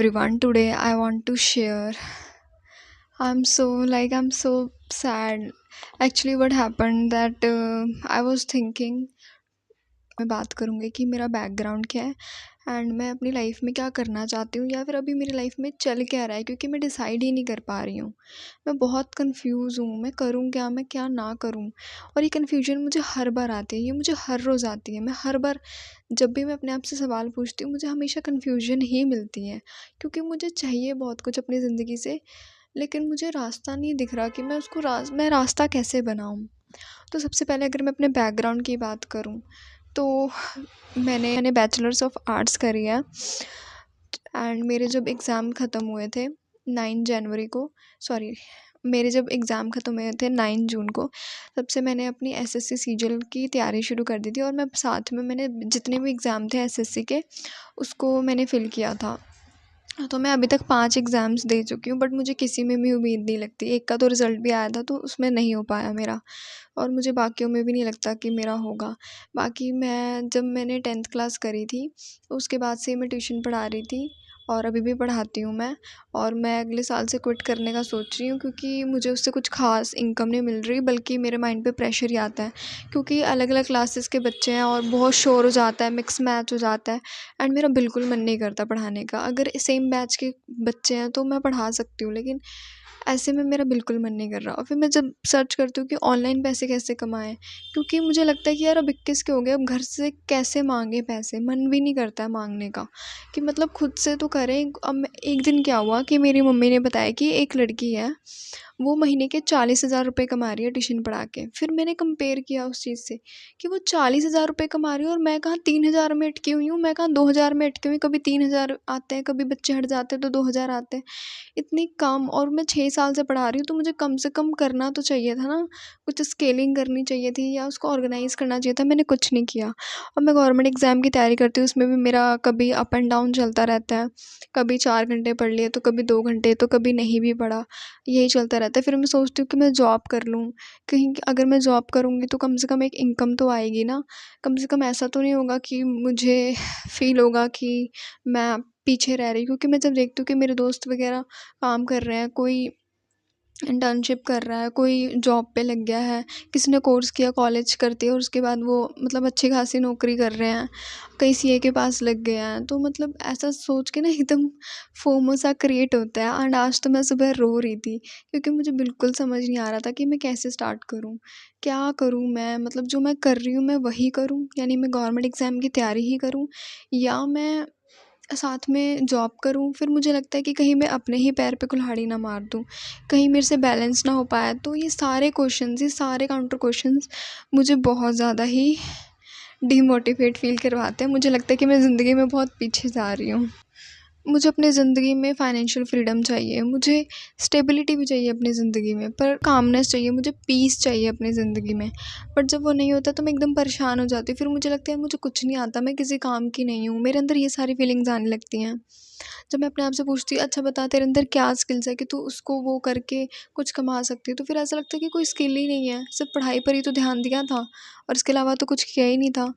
everyone. Today I want to share. I'm so sad. Actually, what happened that I was thinking मैं बात करूँगी कि मेरा background क्या है एंड मैं अपनी लाइफ में क्या करना चाहती हूँ या फिर अभी मेरी लाइफ में चल क्या रहा है, क्योंकि मैं डिसाइड ही नहीं कर पा रही हूँ। मैं बहुत कंफ्यूज हूँ, मैं करूँ क्या, मैं क्या ना करूँ। और ये कन्फ्यूजन मुझे हर बार आती है, ये मुझे हर रोज़ आती है। मैं हर बार जब भी मैं अपने आप से सवाल पूछती हूँ, मुझे हमेशा कन्फ्यूजन ही मिलती है, क्योंकि मुझे चाहिए बहुत कुछ अपनी ज़िंदगी से, लेकिन मुझे रास्ता नहीं दिख रहा कि मैं रास्ता कैसे बनाऊँ। तो सबसे पहले अगर मैं अपने बैकग्राउंड की बात करूँ, तो मैंने बैचलर्स ऑफ आर्ट्स करी है एंड मेरे जब एग्ज़ाम ख़त्म हुए थे 9 जनवरी को, सॉरी, मेरे जब एग्ज़ाम ख़त्म हुए थे 9 जून को, तब से मैंने अपनी एसएससी सीजीएल की तैयारी शुरू कर दी थी। और मैं साथ में मैंने जितने भी एग्ज़ाम थे एसएससी के, उसको मैंने फ़िल किया था। तो मैं अभी तक 5 एग्ज़ाम्स दे चुकी हूँ, बट मुझे किसी में भी उम्मीद नहीं लगती। एक का तो रिज़ल्ट भी आया था, तो उसमें नहीं हो पाया मेरा, और मुझे बाकियों में भी नहीं लगता कि मेरा होगा। बाकी जब मैंने 10th क्लास करी थी, उसके बाद से मैं ट्यूशन पढ़ा रही थी और अभी भी पढ़ाती हूँ मैं। और मैं अगले साल से क्विट करने का सोच रही हूँ, क्योंकि मुझे उससे कुछ ख़ास इनकम नहीं मिल रही, बल्कि मेरे माइंड पे प्रेशर ही आता है, क्योंकि अलग अलग क्लासेस के बच्चे हैं और बहुत शोर हो जाता है, मिक्स मैच हो जाता है एंड मेरा बिल्कुल मन नहीं करता पढ़ाने का। अगर सेम बैच के बच्चे हैं तो मैं पढ़ा सकती हूँ, लेकिन ऐसे में मेरा बिल्कुल मन नहीं कर रहा। और फिर मैं जब सर्च करती हूँ कि ऑनलाइन पैसे कैसे कमाएं, क्योंकि मुझे लगता है कि यार अब 21 के हो गए, अब घर से कैसे मांगे पैसे, मन भी नहीं करता है मांगने का, कि मतलब खुद से तो करें। एक दिन क्या हुआ कि मेरी मम्मी ने बताया कि एक लड़की है, वो महीने के 40,000 रुपये कमा रही है ट्यूशन पढ़ा के। फिर मैंने कंपेयर किया उस चीज़ से कि वो 40,000 रुपये कमा रही है और मैं कहाँ 3,000 में अटकी हुई हूँ, मैं कहाँ 2,000 में अटकी हुई। कभी 3,000 आते हैं, कभी बच्चे हट जाते हैं तो 2,000 आते हैं, इतनी कम। और मैं 6 साल से पढ़ा रही हूँ, तो मुझे कम से कम करना तो चाहिए था ना, कुछ स्केलिंग करनी चाहिए थी या उसको ऑर्गेनाइज़ करना चाहिए था। मैंने कुछ नहीं किया। और मैं गवर्नमेंट एग्ज़ाम की तैयारी करती हूँ, उसमें भी मेरा कभी अप एंड डाउन चलता रहता है। कभी 4 घंटे पढ़ लिए, तो कभी 2 घंटे, तो कभी नहीं भी पढ़ा, यही चलता रहता है। फिर मैं सोचती हूँ कि मैं जॉब कर लूँ, कहीं अगर मैं जॉब करूँगी तो कम से कम एक इनकम तो आएगी ना। कम से कम ऐसा तो नहीं होगा कि मुझे फ़ील होगा कि मैं पीछे रह रही हूँ। क्योंकि मैं जब देखती हूँ कि मेरे दोस्त वगैरह काम कर रहे हैं, कोई इंटर्नशिप कर रहा है, कोई जॉब पे लग गया है, किसी ने कोर्स किया, कॉलेज करती है और उसके बाद वो मतलब अच्छी खासी नौकरी कर रहे हैं, कई सीए के पास लग गए हैं। तो मतलब ऐसा सोच के ना एकदम फोमो सा क्रिएट होता है। एंड आज तो मैं सुबह रो रही थी, क्योंकि मुझे बिल्कुल समझ नहीं आ रहा था कि मैं कैसे स्टार्ट करूँ, क्या करूँ मैं। मतलब जो मैं कर रही हूँ मैं वही करूँ, यानी मैं गवर्नमेंट एग्ज़ाम की तैयारी ही करूँ, या मैं साथ में जॉब करूँ। फिर मुझे लगता है कि कहीं मैं अपने ही पैर पे कुल्हाड़ी ना मार दूँ, कहीं मेरे से बैलेंस ना हो पाया। तो ये सारे क्वेश्चंस, ये सारे काउंटर क्वेश्चंस मुझे बहुत ज़्यादा ही डीमोटिवेट फ़ील करवाते हैं। मुझे लगता है कि मैं ज़िंदगी में बहुत पीछे जा रही हूँ। मुझे अपनी ज़िंदगी में फ़ाइनेंशियल फ्रीडम चाहिए, मुझे स्टेबिलिटी भी चाहिए अपनी ज़िंदगी में, पर कामनेस चाहिए, मुझे पीस चाहिए अपनी ज़िंदगी में। बट जब वो नहीं होता तो मैं एकदम परेशान हो जाती हूँ। फिर मुझे लगता है मुझे कुछ नहीं आता, मैं किसी काम की नहीं हूँ। मेरे अंदर ये सारी फीलिंग्स आने लगती हैं। जब मैं अपने आप से पूछती हूँ, अच्छा बता तेरे अंदर क्या स्किल्स है कि तू उसको वो करके कुछ कमा सकती है, तो फिर ऐसा लगता है कि कोई स्किल ही नहीं है, सिर्फ पढ़ाई पर ही तो ध्यान दिया था और इसके अलावा तो कुछ किया ही नहीं था।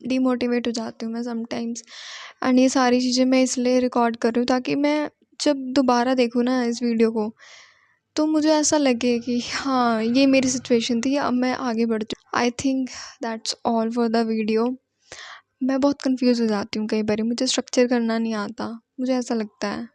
डीमोटिवेट हो जाती हूँ मैं समटाइम्स। एंड ये सारी चीज़ें मैं इसलिए रिकॉर्ड कर रही हूँ ताकि मैं जब दोबारा देखूँ ना इस वीडियो को, तो मुझे ऐसा लगे कि हाँ, ये मेरी सिचुएशन थी, अब मैं आगे बढ़ चुकी। I think that's all for the video. मैं बहुत कंफ्यूज हो जाती हूँ कई बार, मुझे स्ट्रक्चर करना नहीं आता, मुझे ऐसा लगता है।